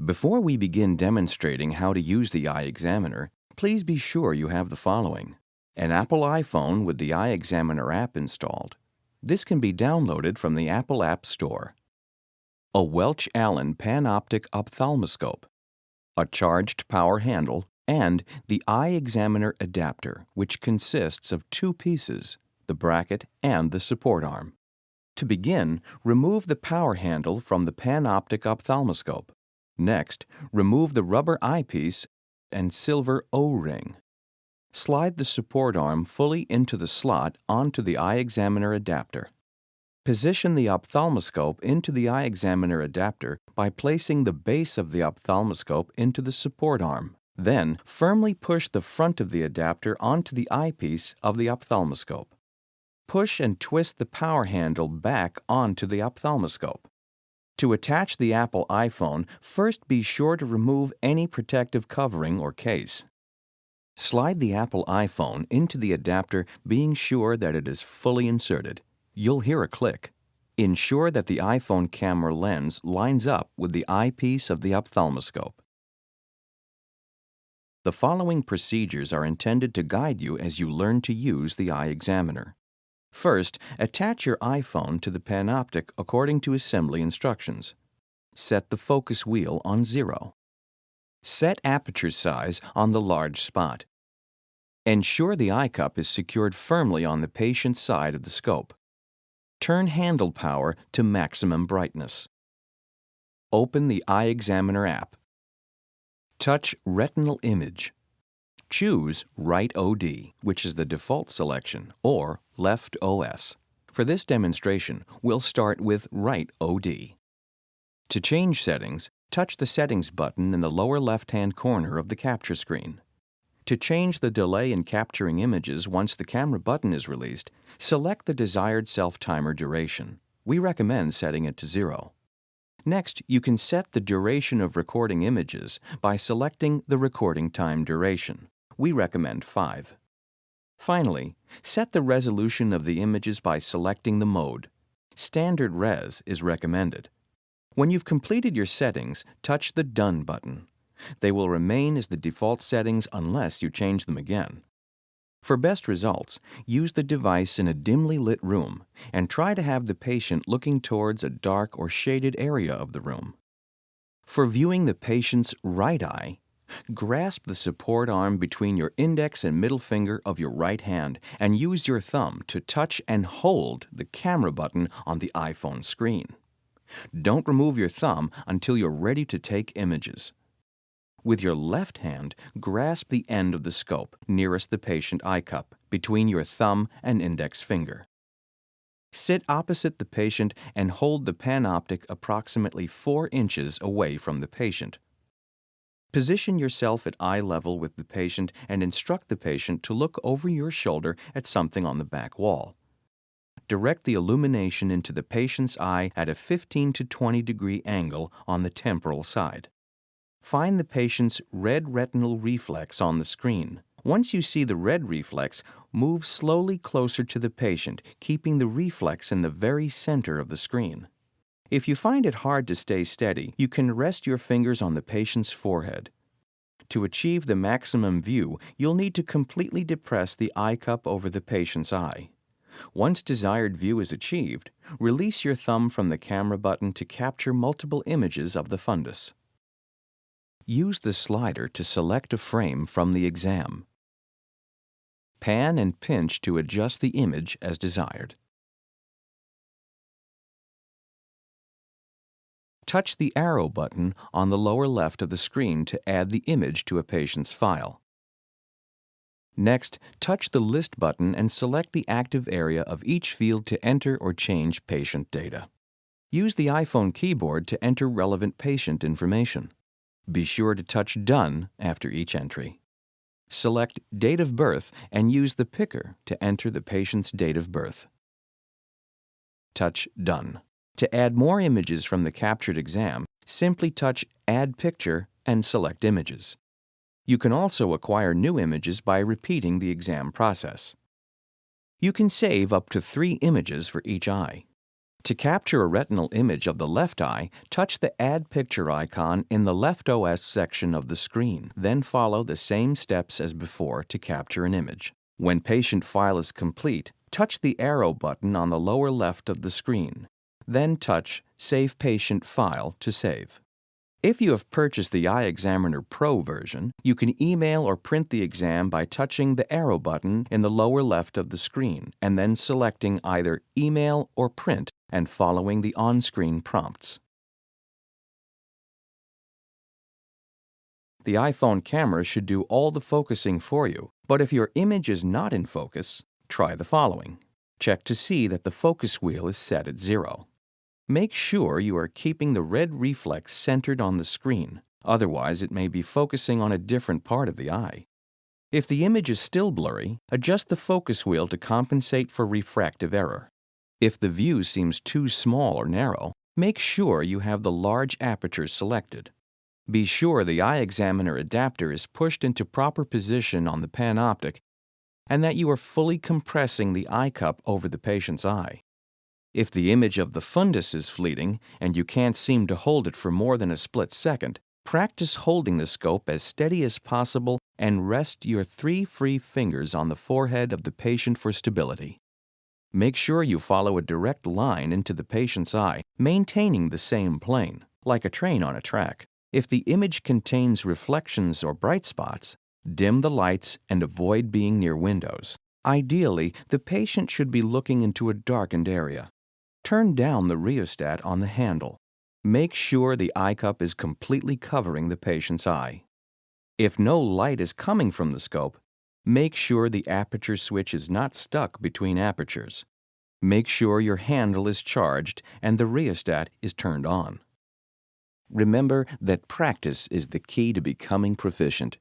Before we begin demonstrating how to use the iExaminer, please be sure you have the following: an Apple iPhone with the iExaminer app installed. This can be downloaded from the Apple App Store. A Welch Allyn panoptic ophthalmoscope, a charged power handle, and the iExaminer adapter, which consists of two pieces, the bracket and the support arm. To begin, remove the power handle from the panoptic ophthalmoscope. Next, remove the rubber eyepiece and silver O-ring. Slide the support arm fully into the slot onto the iExaminer adapter. Position the ophthalmoscope into the iExaminer adapter by placing the base of the ophthalmoscope into the support arm. Then, firmly push the front of the adapter onto the eyepiece of the ophthalmoscope. Push and twist the power handle back onto the ophthalmoscope. To attach the Apple iPhone, first be sure to remove any protective covering or case. Slide the Apple iPhone into the adapter, being sure that it is fully inserted. You'll hear a click. Ensure that the iPhone camera lens lines up with the eyepiece of the ophthalmoscope. The following procedures are intended to guide you as you learn to use the iExaminer. First, attach your iPhone to the panoptic according to assembly instructions. Set the focus wheel on 0. Set aperture size on the large spot. Ensure the eye cup is secured firmly on the patient's side of the scope. Turn handle power to maximum brightness. Open the iExaminer app. Touch Retinal Image. Choose Right OD, which is the default selection, or Left OS. For this demonstration, we'll start with Right OD. To change settings, touch the Settings button in the lower left-hand corner of the capture screen. To change the delay in capturing images once the camera button is released, select the desired self-timer duration. We recommend setting it to 0. Next, you can set the duration of recording images by selecting the recording time duration. We recommend 5. Finally, set the resolution of the images by selecting the mode. Standard Res is recommended. When you've completed your settings, touch the Done button. They will remain as the default settings unless you change them again. For best results, use the device in a dimly lit room and try to have the patient looking towards a dark or shaded area of the room. For viewing the patient's right eye, grasp the support arm between your index and middle finger of your right hand and use your thumb to touch and hold the camera button on the iPhone screen. Don't remove your thumb until you're ready to take images. With your left hand, grasp the end of the scope nearest the patient eye cup between your thumb and index finger. Sit opposite the patient and hold the panoptic approximately 4 inches away from the patient. Position yourself at eye level with the patient and instruct the patient to look over your shoulder at something on the back wall. Direct the illumination into the patient's eye at a 15 to 20 degree angle on the temporal side. Find the patient's red retinal reflex on the screen. Once you see the red reflex, move slowly closer to the patient, keeping the reflex in the very center of the screen. If you find it hard to stay steady, you can rest your fingers on the patient's forehead. To achieve the maximum view, you'll need to completely depress the eye cup over the patient's eye. Once desired view is achieved, release your thumb from the camera button to capture multiple images of the fundus. Use the slider to select a frame from the exam. Pan and pinch to adjust the image as desired. Touch the arrow button on the lower left of the screen to add the image to a patient's file. Next, touch the List button and select the active area of each field to enter or change patient data. Use the iPhone keyboard to enter relevant patient information. Be sure to touch Done after each entry. Select Date of Birth and use the picker to enter the patient's date of birth. Touch Done. To add more images from the captured exam, simply touch Add Picture and select Images. You can also acquire new images by repeating the exam process. You can save up to 3 images for each eye. To capture a retinal image of the left eye, touch the Add Picture icon in the left OS section of the screen. Then follow the same steps as before to capture an image. When patient file is complete, touch the arrow button on the lower left of the screen. Then touch Save Patient File to save. If you have purchased the iExaminer Pro version, you can email or print the exam by touching the arrow button in the lower left of the screen and then selecting either Email or Print and following the on-screen prompts. The iPhone camera should do all the focusing for you, but if your image is not in focus, try the following. Check to see that the focus wheel is set at 0. Make sure you are keeping the red reflex centered on the screen, otherwise it may be focusing on a different part of the eye. If the image is still blurry, adjust the focus wheel to compensate for refractive error. If the view seems too small or narrow, make sure you have the large aperture selected. Be sure the iExaminer adapter is pushed into proper position on the panoptic and that you are fully compressing the eye cup over the patient's eye. If the image of the fundus is fleeting and you can't seem to hold it for more than a split second, practice holding the scope as steady as possible and rest your 3 free fingers on the forehead of the patient for stability. Make sure you follow a direct line into the patient's eye, maintaining the same plane, like a train on a track. If the image contains reflections or bright spots, dim the lights and avoid being near windows. Ideally, the patient should be looking into a darkened area. Turn down the rheostat on the handle. Make sure the eye cup is completely covering the patient's eye. If no light is coming from the scope, make sure the aperture switch is not stuck between apertures. Make sure your handle is charged and the rheostat is turned on. Remember that practice is the key to becoming proficient.